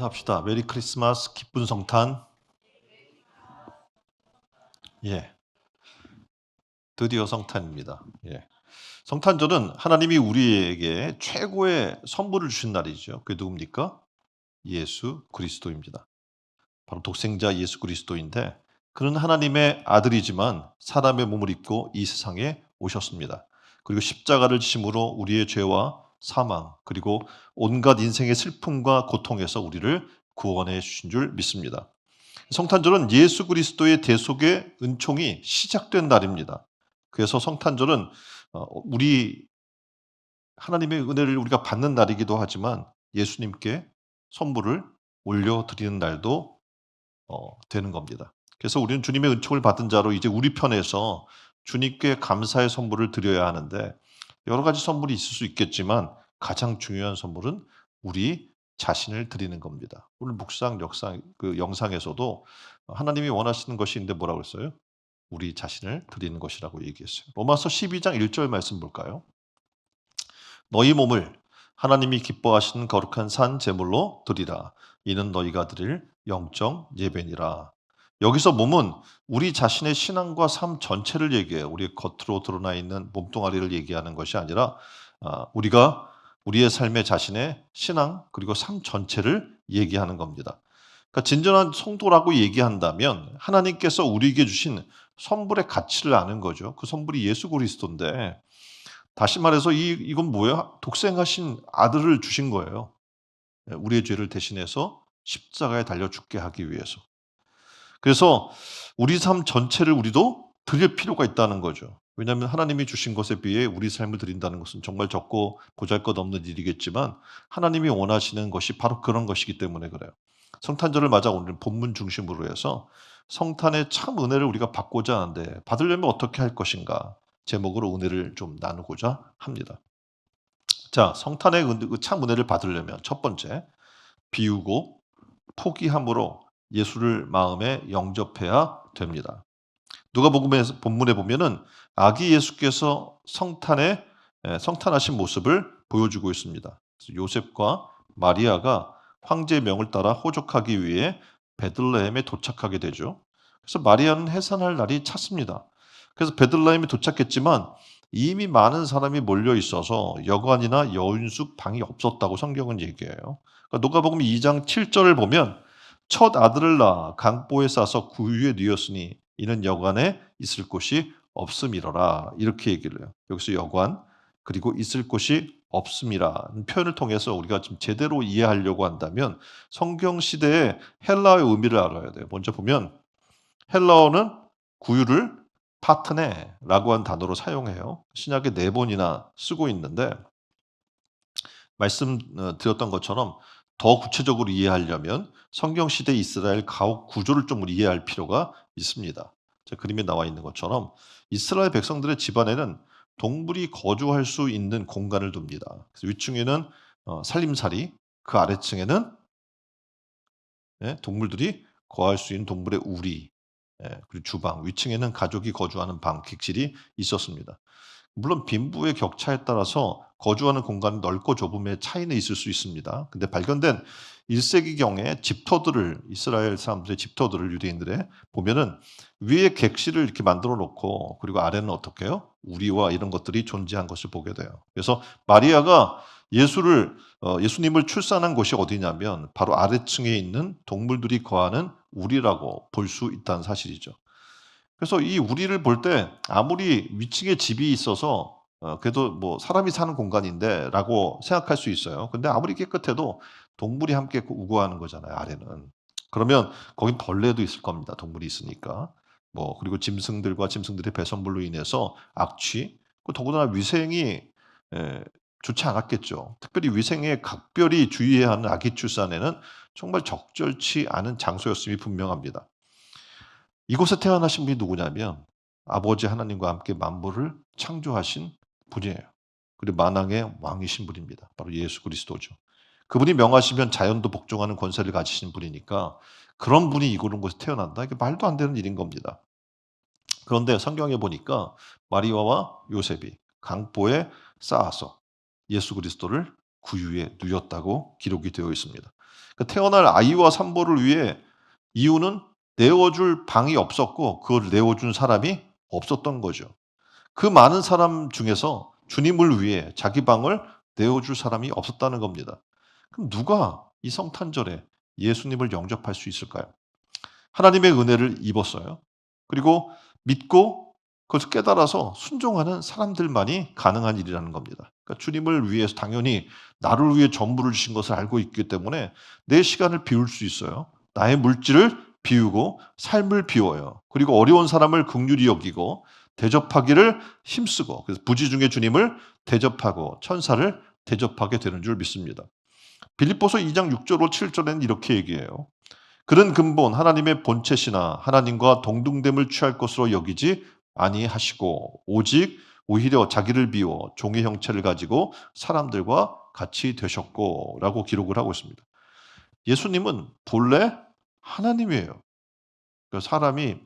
인사합시다. 메리 크리스마스, 기쁜 성탄. 예, 드디어 성탄입니다. 예. 성탄절은 하나님이 우리에게 최고의 선물을 주신 날이죠. 그게 누굽니까? 예수 그리스도입니다. 바로 독생자 예수 그리스도인데 그는 하나님의 아들이지만 사람의 몸을 입고 이 세상에 오셨습니다. 그리고 십자가를 지심으로 우리의 죄와 사망 그리고 온갖 인생의 슬픔과 고통에서 우리를 구원해 주신 줄 믿습니다. 성탄절은 예수 그리스도의 대속의 은총이 시작된 날입니다. 그래서 성탄절은 우리 하나님의 은혜를 우리가 받는 날이기도 하지만 예수님께 선물을 올려드리는 날도 되는 겁니다. 그래서 우리는 주님의 은총을 받은 자로 이제 우리 편에서 주님께 감사의 선물을 드려야 하는데 여러 가지 선물이 있을 수 있겠지만 가장 중요한 선물은 우리 자신을 드리는 겁니다. 오늘 묵상 영상에서도 하나님이 원하시는 것이 있는데 뭐라고 했어요? 우리 자신을 드리는 것이라고 얘기했어요. 로마서 12장 1절 말씀 볼까요? 너희 몸을 하나님이 기뻐하시는 거룩한 산 제물로 드리라. 이는 너희가 드릴 영적 예배니라. 여기서 몸은 우리 자신의 신앙과 삶 전체를 얘기해요. 우리 겉으로 드러나 있는 몸뚱아리를 얘기하는 것이 아니라 우리가 우리의 삶의 자신의 신앙 그리고 삶 전체를 얘기하는 겁니다. 그러니까 진정한 성도라고 얘기한다면 하나님께서 우리에게 주신 선물의 가치를 아는 거죠. 그 선물이 예수 그리스도인데 다시 말해서 이건 뭐예요? 독생하신 아들을 주신 거예요. 우리의 죄를 대신해서 십자가에 달려 죽게 하기 위해서. 그래서 우리 삶 전체를 우리도 드릴 필요가 있다는 거죠. 왜냐하면 하나님이 주신 것에 비해 우리 삶을 드린다는 것은 정말 적고 보잘것없는 일이겠지만 하나님이 원하시는 것이 바로 그런 것이기 때문에 그래요. 성탄절을 맞아 오늘 본문 중심으로 해서 성탄의 참 은혜를 우리가 받고자 하는데 받으려면 어떻게 할 것인가 제목으로 은혜를 좀 나누고자 합니다. 자, 성탄의 참 은혜를 받으려면 첫 번째 비우고 포기함으로 예수를 마음에 영접해야 됩니다. 누가복음에서 본문에 보면은 아기 예수께서 성탄하신 모습을 보여주고 있습니다. 요셉과 마리아가 황제의 명을 따라 호적하기 위해 베들레헴에 도착하게 되죠. 그래서 마리아는 해산할 날이 찼습니다. 그래서 베들레헴에 도착했지만 이미 많은 사람이 몰려 있어서 여관이나 여인숙 방이 없었다고 성경은 얘기해요. 그러니까 누가복음 2장 7절을 보면 첫 아들을 낳아 강보에 싸서 구유에 뉘었으니 이는 여관에 있을 곳이 없음이러라 이렇게 얘기를 해요. 여기서 여관 그리고 있을 곳이 없음이라는 표현을 통해서 우리가 좀 제대로 이해하려고 한다면 성경 시대의 헬라어의 의미를 알아야 돼요. 먼저 보면 헬라어는 구유를 파트네라고 한 단어로 사용해요. 신약에 4번이나 쓰고 있는데 말씀 드렸던 것처럼 더 구체적으로 이해하려면 성경 시대 이스라엘 가옥 구조를 좀 이해할 필요가 있습니다. 그림에 나와 있는 것처럼 이스라엘 백성들의 집안에는 동물이 거주할 수 있는 공간을 둡니다. 그래서 위층에는 살림살이, 그 아래층에는 동물들이 거할 수 있는 동물의 우리, 그리고 주방, 위층에는 가족이 거주하는 방, 객실이 있었습니다. 물론 빈부의 격차에 따라서 거주하는 공간은 넓고 좁음의 차이는 있을 수 있습니다. 근데 발견된 1세기경에 집터들을 이스라엘 사람들의 집터들을 유대인들의 보면은 위에 객실을 이렇게 만들어 놓고 그리고 아래는 어떻게 해요? 우리와 이런 것들이 존재한 것을 보게 돼요. 그래서 마리아가 예수님을 출산한 곳이 어디냐면 바로 아래층에 있는 동물들이 거하는 우리라고 볼 수 있다는 사실이죠. 그래서 이 우리를 볼 때 아무리 위층에 집이 있어서 그래도 뭐 사람이 사는 공간인데라고 생각할 수 있어요. 근데 아무리 깨끗해도 동물이 함께 우거하는 거잖아요, 아래는. 그러면 거긴 벌레도 있을 겁니다. 동물이 있으니까. 뭐 그리고 짐승들과 짐승들의 배설물로 인해서 악취, 더구나 위생이 좋지 않았겠죠. 특별히 위생에 각별히 주의해야 하는 아기 출산에는 정말 적절치 않은 장소였음이 분명합니다. 이곳에 태어나신 분이 누구냐면 아버지 하나님과 함께 만물을 창조하신 분이에요. 그리고 만왕의 왕이신 분입니다. 바로 예수 그리스도죠. 그분이 명하시면 자연도 복종하는 권세를 가지신 분이니까 그런 분이 이런 곳에 태어난다. 이게 말도 안 되는 일인 겁니다. 그런데 성경에 보니까 마리아와 요셉이 강보에 쌓아서 예수 그리스도를 구유에 누였다고 기록이 되어 있습니다. 태어날 아이와 산모를 위해 이유는 내어줄 방이 없었고 그걸 내어준 사람이 없었던 거죠. 그 많은 사람 중에서 주님을 위해 자기 방을 내어줄 사람이 없었다는 겁니다. 그럼 누가 이 성탄절에 예수님을 영접할 수 있을까요? 하나님의 은혜를 입었어요. 그리고 믿고 그것을 깨달아서 순종하는 사람들만이 가능한 일이라는 겁니다. 그러니까 주님을 위해서 당연히 나를 위해 전부를 주신 것을 알고 있기 때문에 내 시간을 비울 수 있어요. 나의 물질을 비우고 삶을 비워요. 그리고 어려운 사람을 긍휼히 여기고 대접하기를 힘쓰고 그래서 부지 중에 주님을 대접하고 천사를 대접하게 되는 줄 믿습니다. 빌립보서 2장 6절로 7절에는 이렇게 얘기해요. 그런 근본 하나님의 본체시나 하나님과 동등됨을 취할 것으로 여기지 아니하시고 오직 오히려 자기를 비워 종의 형체를 가지고 사람들과 같이 되셨고라고 기록을 하고 있습니다. 예수님은 본래 하나님이에요. 그러니까 사람이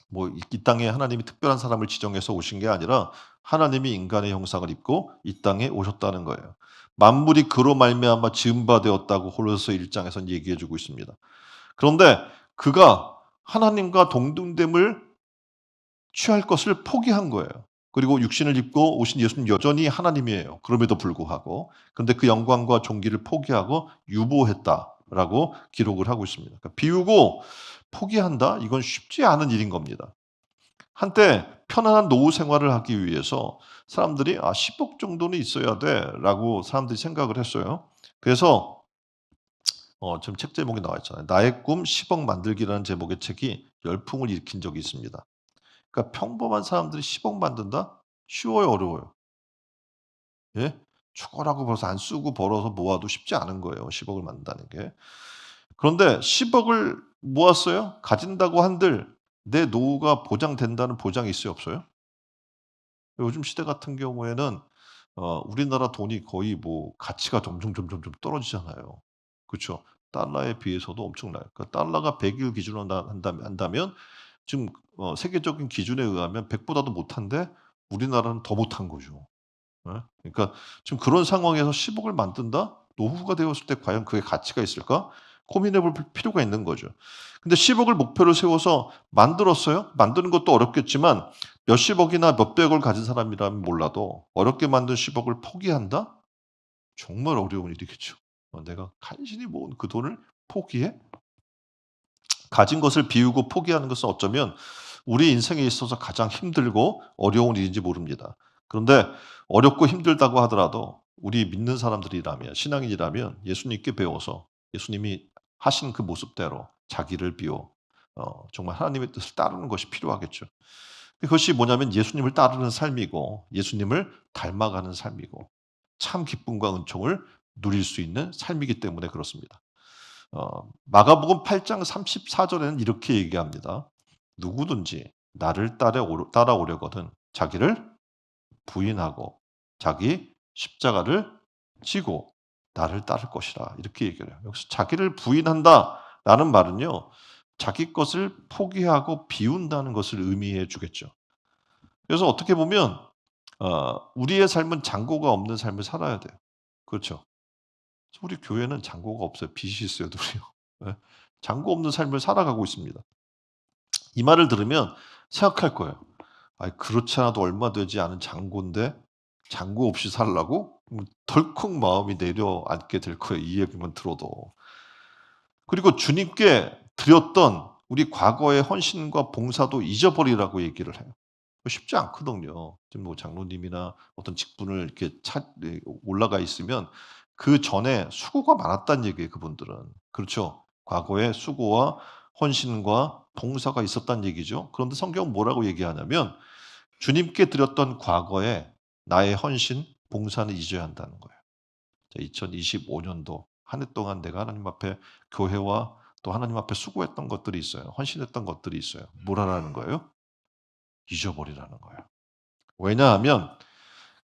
뭐 이 땅에 하나님이 특별한 사람을 지정해서 오신 게 아니라 하나님이 인간의 형상을 입고 이 땅에 오셨다는 거예요. 만물이 그로 말미암아 지은 바 되었다고 홀로새 1장에서는 얘기해 주고 있습니다. 그런데 그가 하나님과 동등됨을 취할 것을 포기한 거예요. 그리고 육신을 입고 오신 예수는 여전히 하나님이에요. 그럼에도 불구하고. 그런데 그 영광과 존귀를 포기하고 유보했다라고 기록을 하고 있습니다. 그러니까 비우고 포기한다? 이건 쉽지 않은 일인 겁니다. 한때 편안한 노후 생활을 하기 위해서 사람들이 10억 정도는 있어야 돼라고 사람들이 생각을 했어요. 그래서 지금 책 제목이 나와 있잖아요. 나의 꿈 10억 만들기라는 제목의 책이 열풍을 일으킨 적이 있습니다. 그러니까 평범한 사람들이 10억 만든다? 쉬워요, 어려워요? 예? 죽어라고 벌어서 안 쓰고 벌어서 모아도 쉽지 않은 거예요. 10억을 만든다는 게. 그런데 10억을 모았어요. 가진다고 한들 내 노후가 보장된다는 보장이 있어요, 없어요? 요즘 시대 같은 경우에는 우리나라 돈이 거의 뭐 가치가 점점 떨어지잖아요. 그쵸? 달러에 비해서도 엄청나요. 그러니까 달러가 100을 기준으로 한다면 지금 세계적인 기준에 의하면 100 보다도 못한데 우리나라는 더 못한 거죠. 예? 그러니까 지금 그런 상황에서 10억을 만든다? 노후가 되었을 때 과연 그게 가치가 있을까? 고민해 볼 필요가 있는 거죠. 근데 10억을 목표로 세워서 만들었어요? 만드는 것도 어렵겠지만 몇십억이나 몇백억을 가진 사람이라면 몰라도 어렵게 만든 10억을 포기한다? 정말 어려운 일이겠죠. 내가 간신히 모은 그 돈을 포기해? 가진 것을 비우고 포기하는 것은 어쩌면 우리 인생에 있어서 가장 힘들고 어려운 일인지 모릅니다. 그런데 어렵고 힘들다고 하더라도 우리 믿는 사람들이라면 신앙인이라면 예수님께 배워서 예수님이 하신 그 모습대로 자기를 비워 정말 하나님의 뜻을 따르는 것이 필요하겠죠. 그것이 뭐냐면 예수님을 따르는 삶이고 예수님을 닮아가는 삶이고 참 기쁨과 은총을 누릴 수 있는 삶이기 때문에 그렇습니다. 마가복음 8장 34절에는 이렇게 얘기합니다. 누구든지 나를 따라오려거든 자기를 부인하고 자기 십자가를 지고 나를 따를 것이라 이렇게 얘기를 해요. 여기서 자기를 부인한다라는 말은요. 자기 것을 포기하고 비운다는 것을 의미해 주겠죠. 그래서 어떻게 보면 우리의 삶은 장고가 없는 삶을 살아야 돼요. 그렇죠. 우리 교회는 잔고가 없어요. 빚이 있어요, 우리요. 예. 잔고 없는 삶을 살아가고 있습니다. 이 말을 들으면 생각할 거예요. '그렇지 않아도 얼마 되지 않은 잔고인데 잔고 없이 살라고?' 덜컥 마음이 내려앉게 될 거예요, 이 얘기만 들어도. 그리고 주님께 드렸던 우리 과거의 헌신과 봉사도 잊어버리라고 얘기를 해요. 쉽지 않거든요. 지금 뭐 장로님이나 어떤 직분을 이렇게 올라가 있으면 그전에 수고가 많았다는 얘기예요, 그분들은. 그렇죠. 과거에 수고와 헌신과 봉사가 있었다는 얘기죠. 그런데 성경은 뭐라고 얘기하냐면 주님께 드렸던 과거에 나의 헌신, 봉사는 잊어야 한다는 거예요. 2025년도 한 해 동안 내가 하나님 앞에 교회와 또 하나님 앞에 수고했던 것들이 있어요. 헌신했던 것들이 있어요. 뭘 하라는 거예요? 잊어버리라는 거예요. 왜냐하면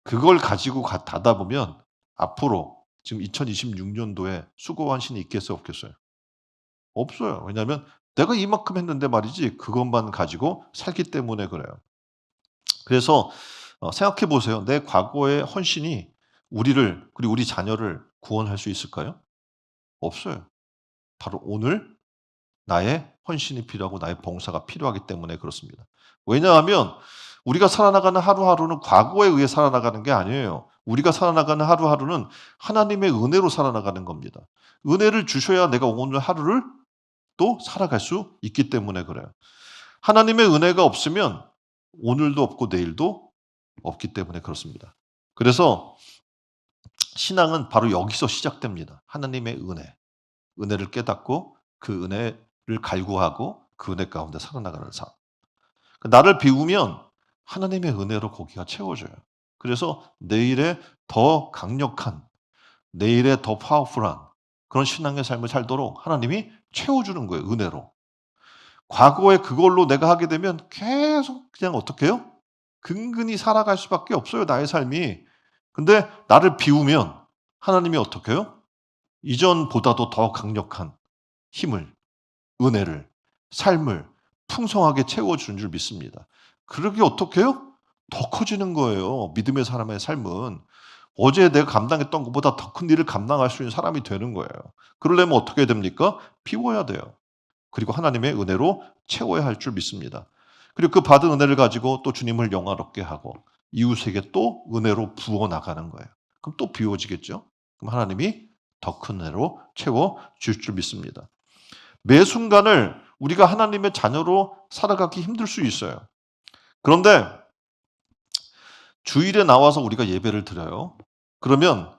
그걸 가지고 가다 보면 앞으로 지금 2026년도에 수고 헌신이 있겠어요, 없겠어요? 없어요. 왜냐하면 내가 이만큼 했는데 말이지 그것만 가지고 살기 때문에 그래요. 그래서 생각해 보세요. 내 과거의 헌신이 우리를 그리고 우리 자녀를 구원할 수 있을까요? 없어요. 바로 오늘 나의 헌신이 필요하고 나의 봉사가 필요하기 때문에 그렇습니다. 왜냐하면 우리가 살아나가는 하루하루는 과거에 의해 살아나가는 게 아니에요. 우리가 살아나가는 하루하루는 하나님의 은혜로 살아나가는 겁니다. 은혜를 주셔야 내가 오늘 하루를 또 살아갈 수 있기 때문에 그래요. 하나님의 은혜가 없으면 오늘도 없고 내일도 없기 때문에 그렇습니다. 그래서 신앙은 바로 여기서 시작됩니다. 하나님의 은혜. 은혜를 깨닫고 그 은혜를 갈구하고 그 은혜 가운데 살아나가는 삶. 나를 비우면 하나님의 은혜로 거기가 채워져요. 그래서 내일에 더 강력한, 내일에 더 파워풀한 그런 신앙의 삶을 살도록 하나님이 채워주는 거예요. 은혜로. 과거에 그걸로 내가 하게 되면 계속 그냥 어떻게 해요? 근근히 살아갈 수밖에 없어요. 나의 삶이. 근데 나를 비우면 하나님이 어떻게 해요? 이전보다도 더 강력한 힘을, 은혜를, 삶을 풍성하게 채워주는 줄 믿습니다. 그러게 어떻게 해요? 더 커지는 거예요. 믿음의 사람의 삶은. 어제 내가 감당했던 것보다 더 큰 일을 감당할 수 있는 사람이 되는 거예요. 그러려면 어떻게 됩니까? 비워야 돼요. 그리고 하나님의 은혜로 채워야 할 줄 믿습니다. 그리고 그 받은 은혜를 가지고 또 주님을 영화롭게 하고 이웃에게 또 은혜로 부어 나가는 거예요. 그럼 또 비워지겠죠? 그럼 하나님이 더 큰 은혜로 채워 줄 줄 믿습니다. 매 순간을 우리가 하나님의 자녀로 살아가기 힘들 수 있어요. 그런데 주일에 나와서 우리가 예배를 드려요. 그러면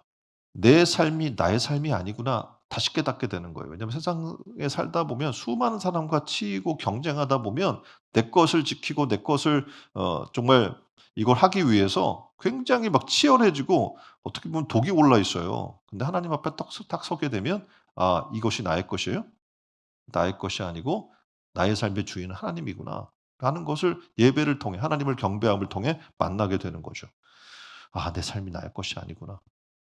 내 삶이 나의 삶이 아니구나 다시 깨닫게 되는 거예요. 왜냐하면 세상에 살다 보면 수많은 사람과 치이고 경쟁하다 보면 내 것을 지키고 내 것을 정말 이걸 하기 위해서 굉장히 막 치열해지고 어떻게 보면 독이 올라 있어요. 근데 하나님 앞에 딱 서게 되면 아 이것이 나의 것이에요? 나의 것이 아니고 나의 삶의 주인은 하나님이구나 라는 것을 예배를 통해 하나님을 경배함을 통해 만나게 되는 거죠. 아 내 삶이 나의 것이 아니구나.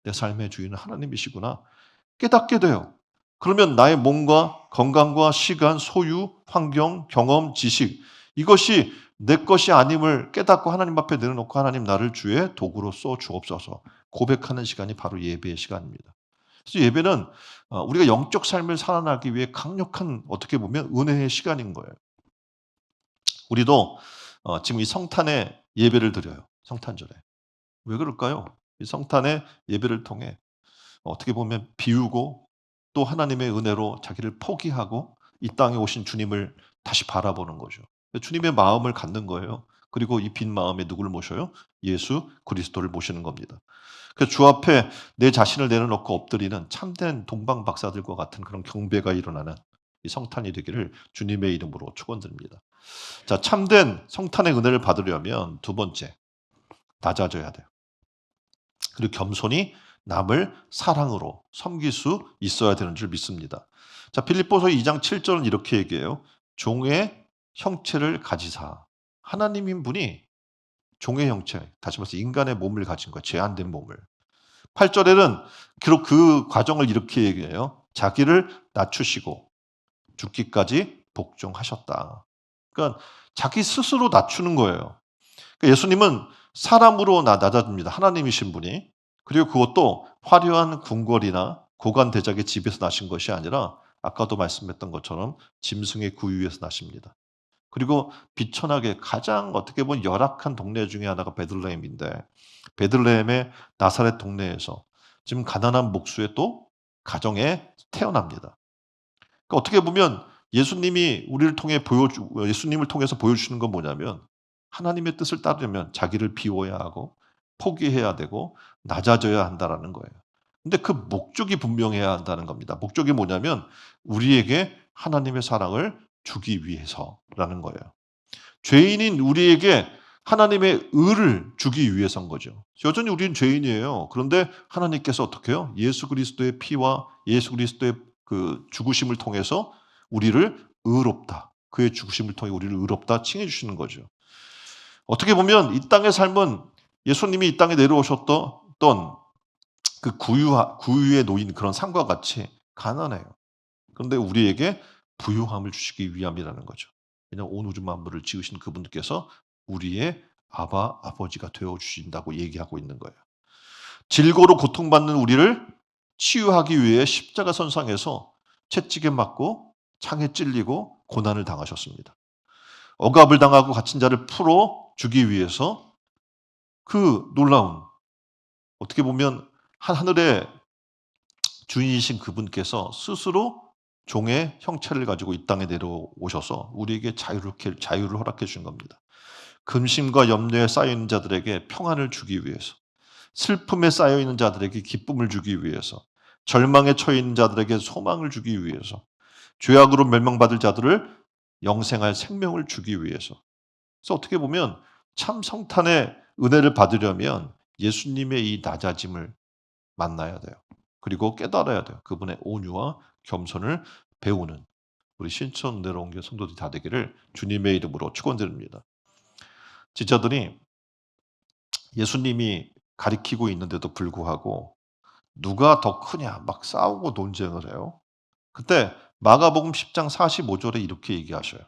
내 삶의 주인은 하나님이시구나. 깨닫게 돼요. 그러면 나의 몸과 건강과 시간, 소유, 환경, 경험, 지식 이것이 내 것이 아님을 깨닫고 하나님 앞에 내려놓고 하나님 나를 주의 도구로 써 주옵소서 고백하는 시간이 바로 예배의 시간입니다. 그래서 예배는 우리가 영적 삶을 살아나기 위해 강력한 어떻게 보면 은혜의 시간인 거예요. 우리도 지금 이 성탄에 예배를 드려요. 성탄절에. 왜 그럴까요? 이 성탄의 예배를 통해 어떻게 보면 비우고 또 하나님의 은혜로 자기를 포기하고 이 땅에 오신 주님을 다시 바라보는 거죠. 주님의 마음을 갖는 거예요. 그리고 이 빈 마음에 누구를 모셔요? 예수 그리스도를 모시는 겁니다. 그래서 주 앞에 내 자신을 내려놓고 엎드리는 참된 동방 박사들과 같은 그런 경배가 일어나는 이 성탄이 되기를 주님의 이름으로 축원드립니다. 자, 참된 성탄의 은혜를 받으려면 두 번째 낮아져야 돼요. 그리고 겸손히 남을 사랑으로 섬길 수 있어야 되는 줄 믿습니다. 자, 빌립보서 2장 7절은 이렇게 얘기해요. 종의 형체를 가지사. 하나님인 분이 종의 형체, 다시 말해서 인간의 몸을 가진 거예요. 제한된 몸을. 8절에는 그 과정을 이렇게 얘기해요. 자기를 낮추시고 죽기까지 복종하셨다. 그러니까 자기 스스로 낮추는 거예요. 그러니까 예수님은 사람으로 낮아집니다. 하나님이신 분이. 그리고 그것도 화려한 궁궐이나 고관 대작의 집에서 나신 것이 아니라 아까도 말씀했던 것처럼 짐승의 구유에서 나십니다. 그리고 비천하게 가장 어떻게 보면 열악한 동네 중에 하나가 베들레헴인데 베들레헴의 나사렛 동네에서 지금 가난한 목수의 또 가정에 태어납니다. 그러니까 어떻게 보면 예수님이 우리를 통해 예수님을 통해서 보여주시는 건 뭐냐면 하나님의 뜻을 따르려면 자기를 비워야 하고 포기해야 되고 낮아져야 한다라는 거예요. 근데 그 목적이 분명해야 한다는 겁니다. 목적이 뭐냐면 우리에게 하나님의 사랑을 주기 위해서라는 거예요. 죄인인 우리에게 하나님의 의를 주기 위해서인 거죠. 여전히 우리는 죄인이에요. 그런데 하나님께서 어떻게 해요? 예수 그리스도의 피와 예수 그리스도의 그 죽으심을 통해서 우리를 의롭다. 그의 죽으심을 통해 우리를 의롭다 칭해 주시는 거죠. 어떻게 보면 이 땅의 삶은 예수님이 이 땅에 내려오셨던 그 구유에 놓인 그런 삶과 같이 가난해요. 그런데 우리에게 부유함을 주시기 위함이라는 거죠. 왜냐하면 온 우주 만물을 지으신 그분께서 우리의 아버지가 되어 주신다고 얘기하고 있는 거예요. 질고로 고통받는 우리를 치유하기 위해 십자가 선상에서 채찍에 맞고 창에 찔리고 고난을 당하셨습니다. 억압을 당하고 갇힌 자를 풀어 주기 위해서 그 놀라운, 어떻게 보면 하늘의 주인이신 그분께서 스스로 종의 형체를 가지고 이 땅에 내려오셔서 우리에게 자유를 허락해 주신 겁니다. 근심과 염려에 쌓여 있는 자들에게 평안을 주기 위해서, 슬픔에 쌓여 있는 자들에게 기쁨을 주기 위해서, 절망에 처해 있는 자들에게 소망을 주기 위해서, 죄악으로 멸망받을 자들을 영생할 생명을 주기 위해서. 그래서 어떻게 보면 참 성탄의 은혜를 받으려면 예수님의 이 낮아짐을 만나야 돼요. 그리고 깨달아야 돼요. 그분의 온유와 겸손을 배우는 우리 신촌 내려온교 성도들이 다 되기를 주님의 이름으로 축원드립니다. 지자들이 예수님이 가리키고 있는데도 불구하고 누가 더 크냐 막 싸우고 논쟁을 해요. 그때 마가복음 10장 45절에 이렇게 얘기하셔요.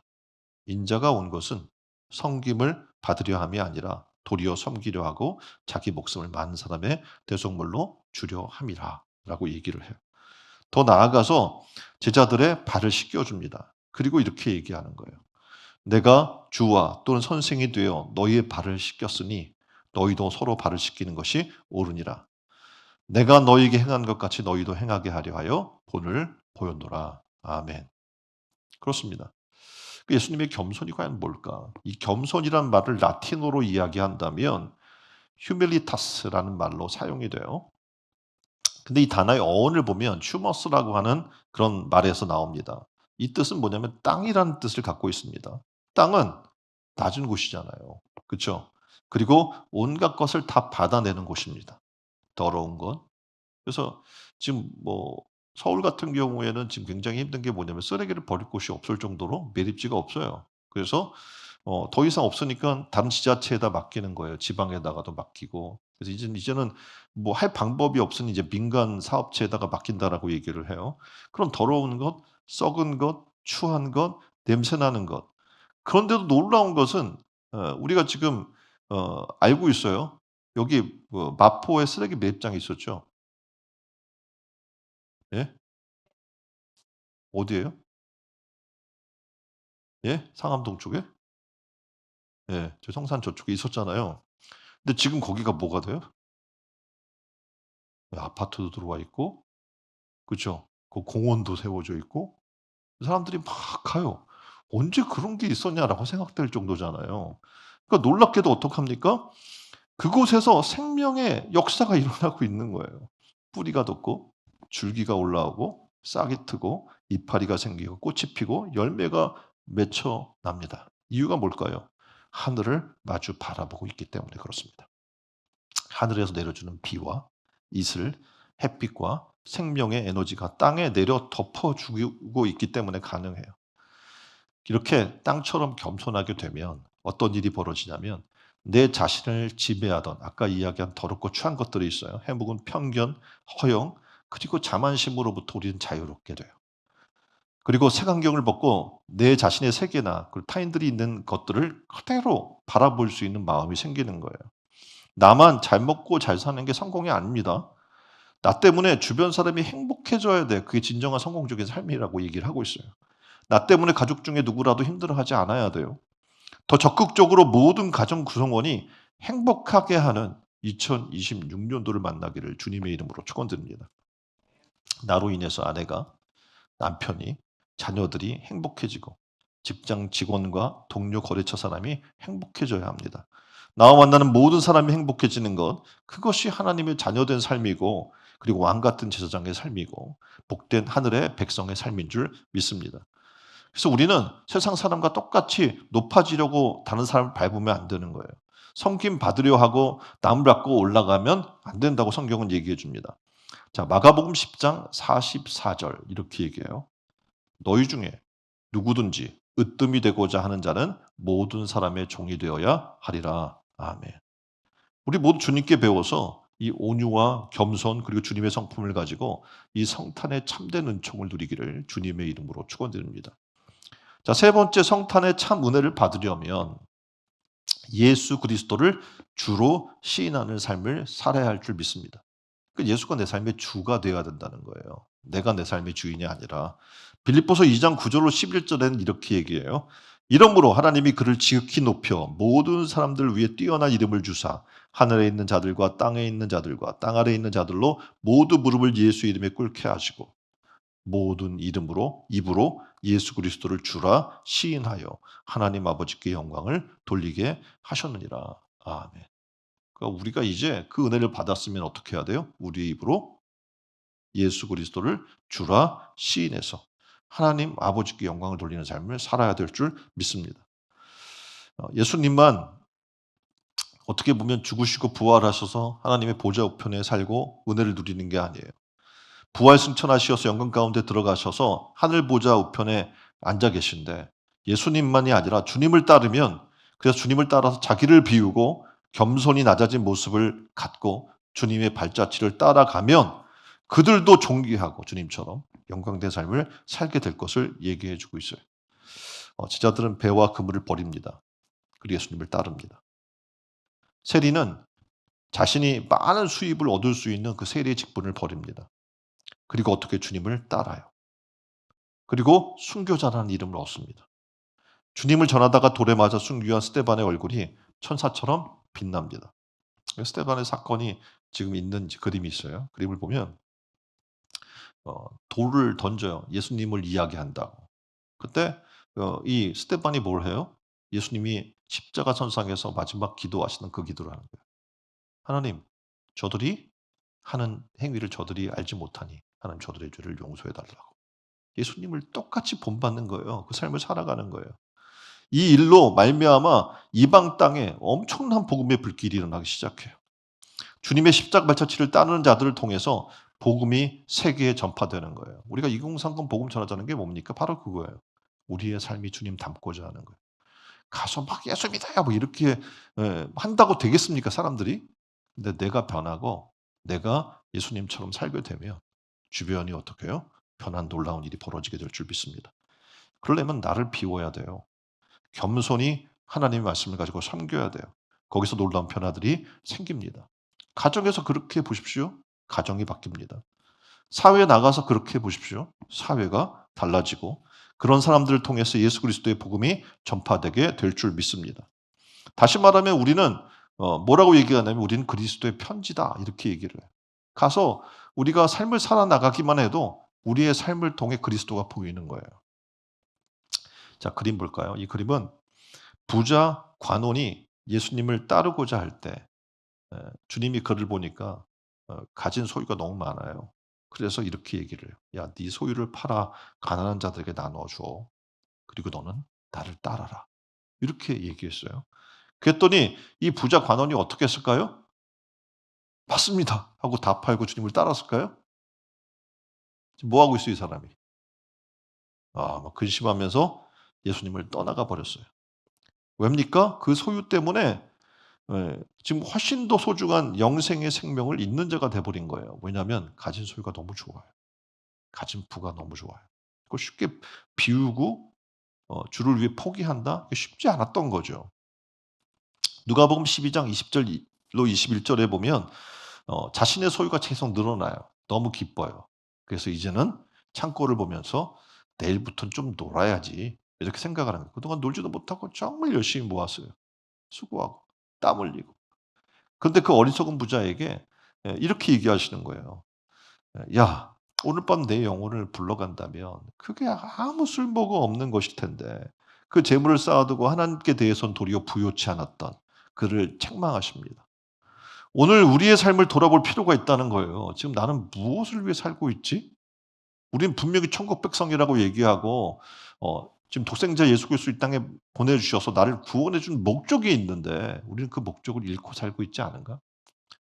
인자가 온 것은 섬김을 받으려 함이 아니라 도리어 섬기려 하고 자기 목숨을 많은 사람의 대속물로 주려 함이라 라고 얘기를 해요. 더 나아가서 제자들의 발을 씻겨줍니다. 그리고 이렇게 얘기하는 거예요. 내가 주와 또는 선생이 되어 너희의 발을 씻겼으니 너희도 서로 발을 씻기는 것이 옳으니라. 내가 너희에게 행한 것 같이 너희도 행하게 하려 하여 본을 보였노라. 아멘. 그렇습니다. 예수님의 겸손이 과연 뭘까? 이 겸손이란 말을 라틴어로 이야기한다면 휴밀리타스라는 말로 사용이 돼요. 근데 이 단어의 어원을 보면 휴머스라고 하는 그런 말에서 나옵니다. 이 뜻은 뭐냐면 땅이라는 뜻을 갖고 있습니다. 땅은 낮은 곳이잖아요. 그렇죠? 그리고 온갖 것을 다 받아내는 곳입니다. 더러운 것. 그래서 지금 뭐 서울 같은 경우에는 지금 굉장히 힘든 게 뭐냐면 쓰레기를 버릴 곳이 없을 정도로 매립지가 없어요. 그래서 더 이상 없으니까 다른 지자체에다 맡기는 거예요. 지방에다가도 맡기고. 그래서 이제는 뭐 할 방법이 없으니 이제 민간 사업체에다가 맡긴다라고 얘기를 해요. 그런 더러운 것, 썩은 것, 추한 것, 냄새 나는 것. 그런데도 놀라운 것은 우리가 지금 알고 있어요. 여기 마포에 쓰레기 매립장이 있었죠. 예? 어디예요? 예? 상암동 쪽에? 예. 저 성산 저쪽에 있었잖아요. 근데 지금 거기가 뭐가 돼요? 예, 아파트도 들어와 있고, 그죠? 그 공원도 세워져 있고 사람들이 막 가요. '언제 그런 게 있었냐.'라고 생각될 정도잖아요. 그러니까 놀랍게도 어떡합니까? 그곳에서 생명의 역사가 일어나고 있는 거예요. 뿌리가 돋고 줄기가 올라오고 싹이 트고 이파리가 생기고 꽃이 피고 열매가 맺혀 납니다. 이유가 뭘까요? 하늘을 마주 바라보고 있기 때문에 그렇습니다. 하늘에서 내려주는 비와 이슬, 햇빛과 생명의 에너지가 땅에 내려 덮어주고 있기 때문에 가능해요. 이렇게 땅처럼 겸손하게 되면 어떤 일이 벌어지냐면 내 자신을 지배하던 아까 이야기한 더럽고 추한 것들이 있어요. 해묵은 편견, 허영, 그리고 자만심으로부터 우리는 자유롭게 돼요. 그리고 색안경을 벗고 내 자신의 세계나 타인들이 있는 것들을 그대로 바라볼 수 있는 마음이 생기는 거예요. 나만 잘 먹고 잘 사는 게 성공이 아닙니다. 나 때문에 주변 사람이 행복해져야 돼. 그게 진정한 성공적인 삶이라고 얘기를 하고 있어요. 나 때문에 가족 중에 누구라도 힘들어하지 않아야 돼요. 더 적극적으로 모든 가정 구성원이 행복하게 하는 2026년도를 만나기를 주님의 이름으로 축원드립니다. 나로 인해서 아내가, 남편이, 자녀들이 행복해지고 직장 직원과 동료 거래처 사람이 행복해져야 합니다. 나와 만나는 모든 사람이 행복해지는 것, 그것이 하나님의 자녀된 삶이고 그리고 왕 같은 제사장의 삶이고 복된 하늘의 백성의 삶인 줄 믿습니다. 그래서 우리는 세상 사람과 똑같이 높아지려고 다른 사람을 밟으면 안 되는 거예요. 섬김 받으려 하고 남을 밟고 올라가면 안 된다고 성경은 얘기해 줍니다. 자, 마가복음 10장 44절 이렇게 얘기해요. 너희 중에 누구든지 으뜸이 되고자 하는 자는 모든 사람의 종이 되어야 하리라. 아멘. 우리 모두 주님께 배워서 이 온유와 겸손 그리고 주님의 성품을 가지고 이 성탄의 참된 은총을 누리기를 주님의 이름으로 축원드립니다. 자, 세 번째 성탄의 참 은혜를 받으려면 예수 그리스도를 주로 시인하는 삶을 살아야 할 줄 믿습니다. 예수가 내 삶의 주가 되어야 된다는 거예요. 내가 내 삶의 주인이 아니라. 빌립보서 2장 9절로 11절에는 이렇게 얘기해요. 이러므로 하나님이 그를 지극히 높여 모든 사람들 위에 뛰어난 이름을 주사 하늘에 있는 자들과 땅에 있는 자들과 땅 아래에 있는 자들로 모두 무릎을 예수 이름에 꿇게 하시고 모든 이름으로 입으로 예수 그리스도를 주라 시인하여 하나님 아버지께 영광을 돌리게 하셨느니라. 아멘. 그러니까 우리가 이제 그 은혜를 받았으면 어떻게 해야 돼요? 우리 입으로 예수 그리스도를 주라 시인해서 하나님 아버지께 영광을 돌리는 삶을 살아야 될 줄 믿습니다. 예수님만 어떻게 보면 죽으시고 부활하셔서 하나님의 보좌 우편에 살고 은혜를 누리는 게 아니에요. 부활 승천하시어서 영광 가운데 들어가셔서 하늘 보좌 우편에 앉아 계신데 예수님만이 아니라 주님을 따르면 그래서 주님을 따라서 자기를 비우고 겸손히 낮아진 모습을 갖고 주님의 발자취를 따라가면 그들도 존귀하고 주님처럼 영광된 삶을 살게 될 것을 얘기해 주고 있어요. 제자들은 배와 그물을 버립니다. 그리고 예수님을 따릅니다. 세리는 자신이 많은 수입을 얻을 수 있는 그 세리의 직분을 버립니다. 그리고 어떻게 주님을 따라요. 그리고 순교자라는 이름을 얻습니다. 주님을 전하다가 돌에 맞아 순교한 스데반의 얼굴이 천사처럼 빛납니다. 스데반의 사건이 지금 있는 그림이 있어요. 그림을 보면 돌을 던져요. 예수님을 이야기한다고. 그때 이 스데반이 뭘 해요? 예수님이 십자가 선상에서 마지막 기도하시는 그 기도를 하는 거예요. 하나님, 저들이 하는 행위를 저들이 알지 못하니 하나님 저들의 죄를 용서해 달라고. 예수님을 똑같이 본받는 거예요. 그 삶을 살아가는 거예요. 이 일로 말미암아 이방 땅에 엄청난 복음의 불길이 일어나기 시작해요. 주님의 십자가 발자취를 따르는 자들을 통해서 복음이 세계에 전파되는 거예요. 우리가 2030 복음 전하자는 게 뭡니까? 바로 그거예요. 우리의 삶이 주님 닮고자 하는 거예요. 가서 막 예수 믿어요 뭐 이렇게 한다고 되겠습니까 사람들이? 근데 내가 변하고 내가 예수님처럼 살게 되면 주변이 어떻게 해요? 변한 놀라운 일이 벌어지게 될 줄 믿습니다. 그러려면 나를 비워야 돼요. 겸손히 하나님의 말씀을 가지고 섬겨야 돼요. 거기서 놀라운 변화들이 생깁니다. 가정에서 그렇게 보십시오. 가정이 바뀝니다. 사회에 나가서 그렇게 보십시오. 사회가 달라지고 그런 사람들을 통해서 예수 그리스도의 복음이 전파되게 될 줄 믿습니다. 다시 말하면 우리는 뭐라고 얘기하냐면 우리는 그리스도의 편지다 이렇게 얘기를 해요. 가서 우리가 삶을 살아나가기만 해도 우리의 삶을 통해 그리스도가 보이는 거예요. 자, 그림 볼까요? 이 그림은 부자 관원이 예수님을 따르고자 할 때 주님이 그를 보니까 가진 소유가 너무 많아요. 그래서 이렇게 얘기를 해요. "야, 네 소유를 팔아 가난한 자들에게 나눠 줘. 그리고 너는 나를 따라라." 이렇게 얘기했어요. 그랬더니 이 부자 관원이 어떻게 했을까요? "맞습니다." 하고 다 팔고 주님을 따랐을까요? 지금 뭐 하고 있어요, 이 사람이? 막 근심하면서 예수님을 떠나가 버렸어요. 왜입니까? 그 소유 때문에 지금 훨씬 더 소중한 영생의 생명을 잃는 자가 돼 버린 거예요. 왜냐하면 가진 소유가 너무 좋아요. 가진 부가 너무 좋아요. 그걸 쉽게 비우고 주를 위해 포기한다? 이게 쉽지 않았던 거죠. 누가복음 12장 20절로 21절에 보면 자신의 소유가 계속 늘어나요. 너무 기뻐요. 그래서 이제는 창고를 보면서 '내일부터는 좀 놀아야지.' 이렇게 생각을 합니다. 그동안 놀지도 못하고 정말 열심히 모았어요. 수고하고 땀 흘리고. 그런데 그 어리석은 부자에게 이렇게 얘기하시는 거예요. "야, 오늘 밤 내 영혼을 불러간다면 그게 아무 쓸모가 없는 것일 텐데 그 재물을 쌓아두고 하나님께 대해서는 도리어 부요치 않았던." 그를 책망하십니다. 오늘 우리의 삶을 돌아볼 필요가 있다는 거예요. 지금 나는 무엇을 위해 살고 있지? 우리는 분명히 천국 백성이라고 얘기하고 지금 독생자 예수 그리스도 이 땅에 보내주셔서 나를 구원해 준 목적이 있는데 우리는 그 목적을 잃고 살고 있지 않은가?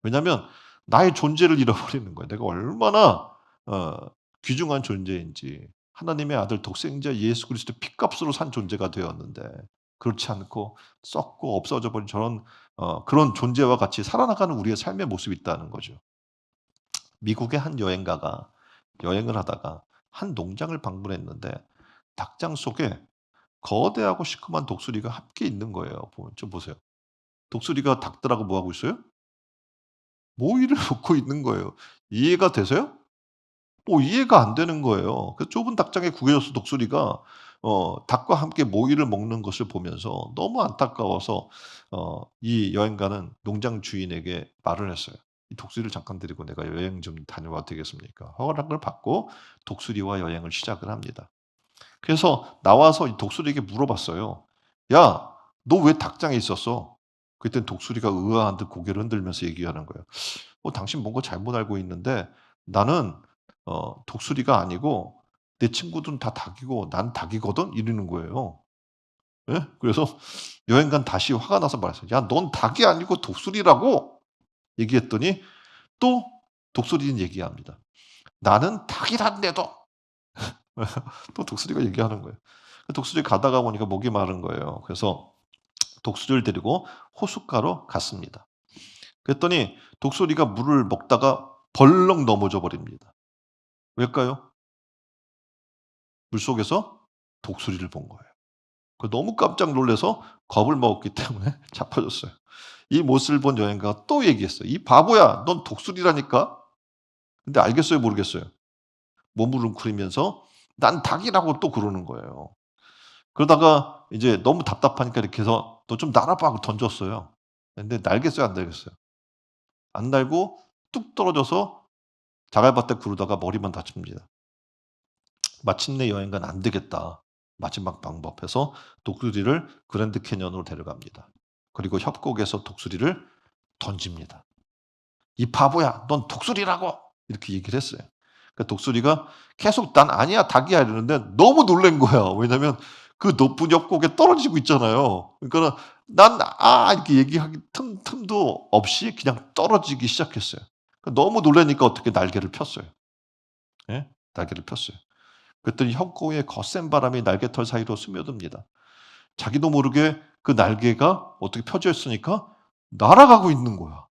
왜냐하면 나의 존재를 잃어버리는 거예요. 내가 얼마나 어 귀중한 존재인지. 하나님의 아들 독생자 예수 그리스도 피값으로 산 존재가 되었는데 그렇지 않고 썩고 없어져 버린 저런 그런 존재와 같이 살아나가는 우리의 삶의 모습이 있다는 거죠. 미국의 한 여행가가 여행을 하다가 한 농장을 방문했는데 닭장 속에 거대하고 시커먼 독수리가 함께 있는 거예요. 좀 보세요. 독수리가 닭들하고 뭐 하고 있어요? 모이를 먹고 있는 거예요. 이해가 되세요? 이해가 안 되는 거예요. 그 좁은 닭장에 구겨져서 독수리가 닭과 함께 모이를 먹는 것을 보면서 너무 안타까워서 이 여행가는 농장 주인에게 말을 했어요. "이 독수리를 잠깐 데리고 내가 여행 좀 다녀와도 되겠습니까?" 허락을 받고 독수리와 여행을 시작을 합니다. 그래서 나와서 이 독수리에게 물어봤어요. "야, 너 왜 닭장에 있었어?" 그랬더니 독수리가 의아한 듯 고개를 흔들면서 얘기하는 거예요. 당신 뭔가 잘못 알고 있는데 나는 독수리가 아니고 내 친구들은 다 닭이고 난 닭이거든." 이러는 거예요. 예? 그래서 여행가는 다시 화가 나서 말했어요. "야, 넌 닭이 아니고 독수리라고." 얘기했더니 또 독수리는 얘기합니다. "나는 닭이란데도." 또 독수리가 얘기하는 거예요. 그 독수리 가다가 보니까 목이 마른 거예요. 그래서 독수리를 데리고 호숫가로 갔습니다. 그랬더니 독수리가 물을 먹다가 벌렁 넘어져 버립니다. 왜일까요? 물속에서 독수리를 본 거예요. 너무 깜짝 놀라서 겁을 먹었기 때문에 자빠졌어요. 이 모습을 본 여행가가 또 얘기했어요. "이 바보야, 넌 독수리라니까." 근데 알겠어요, 모르겠어요? 몸을 웅크리면서 "난 닭이라고." 또 그러는 거예요. 그러다가 이제 너무 답답하니까 이렇게 해서 "너 좀 날아봐." 하고 던졌어요. 근데 날겠어요, 안 날겠어요? 안 날고 뚝 떨어져서 자갈밭에 구르다가 머리만 다칩니다. 마침내 여행가는 안 되겠다. 마지막 방법 해서 독수리를 그랜드 캐니언으로 데려갑니다. 그리고 협곡에서 독수리를 던집니다. "이 바보야, 넌 독수리라고." 이렇게 얘기를 했어요. 독수리가 계속 "난 아니야. 닭이야." 이러는데 너무 놀란 거야. 왜냐하면 그 높은 협곡에 떨어지고 있잖아요. 그러니까는 "난 이렇게 얘기하기 틈도 없이 그냥 떨어지기 시작했어요. 너무 놀라니까 어떻게 날개를 폈어요. 예? 날개를 폈어요. 그랬더니 협곡의 거센 바람이 날개털 사이로 스며듭니다. 자기도 모르게 그 날개가 어떻게 펴져 있으니까 날아가고 있는 거야.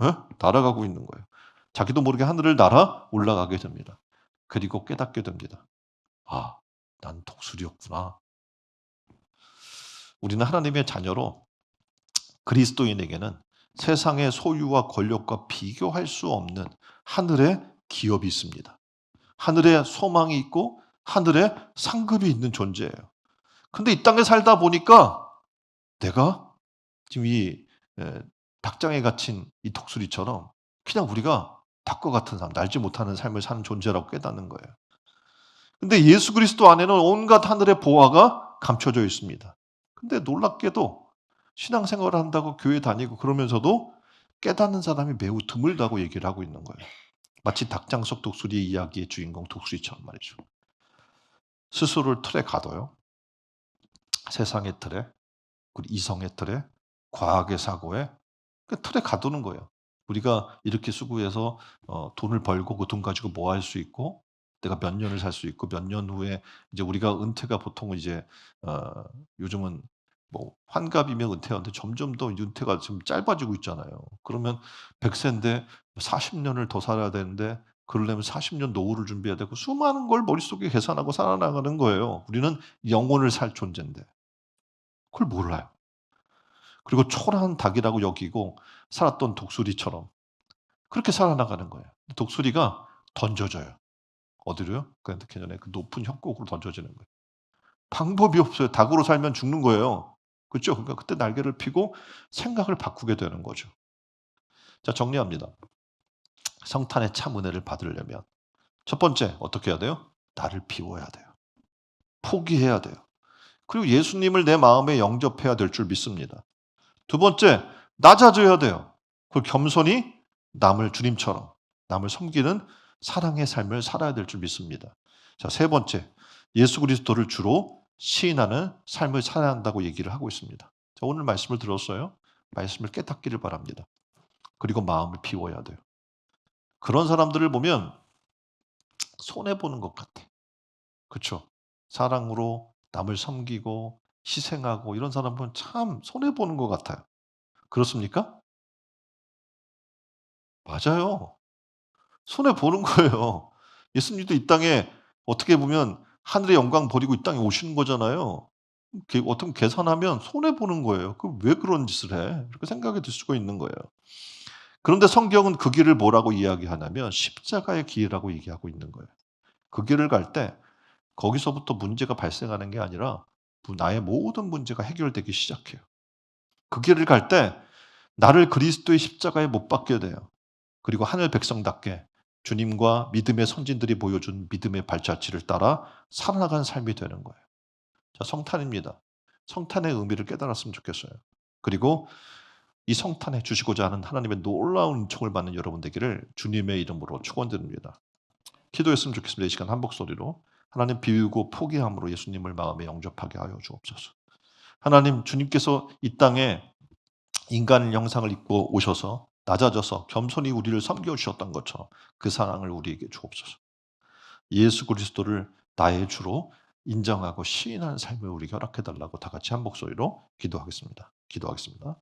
예? 날아가고 있는 거예요. 자기도 모르게 하늘을 날아 올라가게 됩니다. 그리고 깨닫게 됩니다. '아, 난 독수리였구나.' 우리는 하나님의 자녀로 그리스도인에게는 세상의 소유와 권력과 비교할 수 없는 하늘의 기업이 있습니다. 하늘에 소망이 있고 하늘에 상급이 있는 존재예요. 근데 이 땅에 살다 보니까 내가 지금 이 에, 닭장에 갇힌 이 독수리처럼 그냥 우리가 닭과 같은 삶, 날지 못하는 삶을 사는 존재라고 깨닫는 거예요. 근데 예수 그리스도 안에는 온갖 하늘의 보화가 감춰져 있습니다. 근데 놀랍게도 신앙생활을 한다고 교회 다니고 그러면서도 깨닫는 사람이 매우 드물다고 얘기를 하고 있는 거예요. 마치 닭장 속 독수리 이야기의 주인공 독수리처럼 말이죠. 스스로를 틀에 가둬요. 세상의 틀에, 그리고 이성의 틀에, 과학의 사고에 그 틀에 가두는 거예요. 우리가 이렇게 수고해서 돈을 벌고 그 돈 가지고 뭐 할 수 있고 내가 몇 년을 살 수 있고 몇 년 후에 이제 우리가 은퇴가 보통은 이제 어 요즘은 뭐 환갑이면 은퇴하는데 점점 더 은퇴가 지금 짧아지고 있잖아요. 그러면 100 세인데 40 년을 더 살아야 되는데 그러려면 40년 노후를 준비해야 되고 수많은 걸 머릿속에 계산하고 살아나가는 거예요. 우리는 영혼을 살 존재인데 그걸 몰라요. 그리고 초라한 닭이라고 여기고 살았던 독수리처럼 그렇게 살아나가는 거예요. 독수리가 던져져요. 어디로요? 그랜드 캐니언의 그 높은 협곡으로 던져지는 거예요. 방법이 없어요. 닭으로 살면 죽는 거예요. 그죠? 그러니까 그때 날개를 펴고 생각을 바꾸게 되는 거죠. 자, 정리합니다. 성탄의 참 은혜를 받으려면 첫 번째 어떻게 해야 돼요? 나를 비워야 돼요. 포기해야 돼요. 그리고 예수님을 내 마음에 영접해야 될 줄 믿습니다. 두 번째, 낮아져야 돼요. 그 겸손히 남을 주님처럼 남을 섬기는 사랑의 삶을 살아야 될 줄 믿습니다. 자, 세 번째, 예수 그리스도를 주로 시인하는 삶을 살아야 한다고 얘기를 하고 있습니다. 자, 오늘 말씀을 들었어요. 말씀을 깨닫기를 바랍니다. 그리고 마음을 비워야 돼요. 그런 사람들을 보면 손해 보는 것 같아. 그렇죠? 사랑으로 남을 섬기고 희생하고 이런 사람은 참 손해 보는 것 같아요. 그렇습니까? 맞아요. 손해 보는 거예요. 예수님도 이 땅에 어떻게 보면 하늘의 영광 버리고 이 땅에 오시는 거잖아요. 어떻게 계산하면 손해 보는 거예요. 그 '왜 그런 짓을 해?' 이렇게 생각이 들 수가 있는 거예요. 그런데 성경은 그 길을 뭐라고 이야기하냐면 십자가의 길이라고 얘기하고 있는 거예요. 그 길을 갈 때 거기서부터 문제가 발생하는 게 아니라 나의 모든 문제가 해결되기 시작해요. 그 길을 갈 때 나를 그리스도의 십자가에 못 박게 돼요. 그리고 하늘 백성답게 주님과 믿음의 선진들이 보여준 믿음의 발자취를 따라 살아나가는 삶이 되는 거예요. 자, 성탄입니다. 성탄의 의미를 깨달았으면 좋겠어요. 그리고 이 성탄에 주시고자 하는 하나님의 놀라운 은총을 받는 여러분 되기를 주님의 이름으로 축원드립니다. 기도했으면 좋겠습니다. 이 시간 한 목소리로 하나님 비우고 포기함으로 예수님을 마음에 영접하게 하여 주옵소서. 하나님 주님께서 이 땅에 인간 형상을 입고 오셔서 낮아져서 겸손히 우리를 섬겨주셨던 것처럼 그 사랑을 우리에게 주옵소서. 예수 그리스도를 나의 주로 인정하고 시인하는 삶을 우리에게 허락해달라고 다 같이 한 목소리로 기도하겠습니다. 기도하겠습니다.